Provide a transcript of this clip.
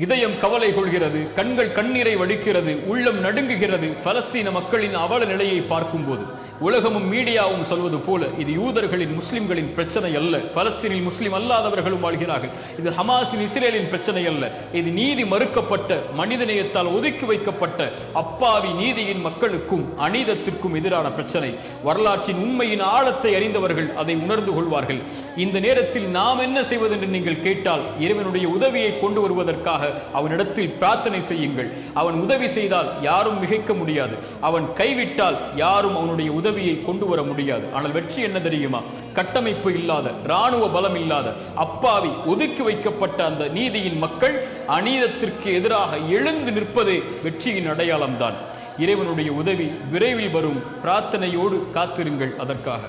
இதயம் கவலை கொள்கிறது, கண்கள் கண்ணீரை வடிக்கிறது, உள்ளம் நடுங்குகிறது. பலஸ்தீன மக்களின் அவல நிலையை பார்க்கும்போது உலகமும் மீடியாவும் சொல்வது போல இது யூதர்களின் முஸ்லிம்களின் பிரச்சனை அல்ல, பலஸ்தீனில் முஸ்லிம் அல்லாதவர்களும் வாழ்கிறார்கள். இது ஹமாஸின் இஸ்ரேலின் பிரச்சனை அல்ல, இது நீதி மறுக்கப்பட்ட, மனிதநேயத்தால் ஒதுக்கி வைக்கப்பட்ட அப்பாவி நீதியின் மக்களுக்கும் அநீதத்திற்கும் எதிரான பிரச்சனை. வரலாற்றின் உண்மையின் ஆழத்தை அறிந்தவர்கள் அதை உணர்ந்து கொள்வார்கள். இந்த நேரத்தில் நாம் என்ன செய்வது என்று நீங்கள் கேட்டால், இறைவனுடைய உதவியை கொண்டு வருவதற்காக அவனிடத்தில் பிரார்த்தனை செய்யுங்கள். அவன் உதவி செய்தால் யாரும் மிகைக்க முடியாது, அவன் கைவிட்டால் யாரும் அவனுடைய உதவியை கொண்டு வர முடியாது. ஆனால் வெற்றி என்ன தெரியுமா? கட்டமைப்பு இல்லாத, இராணுவ பலம் இல்லாத, அப்பாவி ஒதுக்கி வைக்கப்பட்ட அந்த நீதியின் மக்கள் அநீதத்திற்கு எதிராக எழுந்து நிற்பதே வெற்றியின் அடையாளம்தான். இறைவனுடைய உதவி விரைவில் வரும். பிரார்த்தனையோடு காத்திருங்கள் அதற்காக.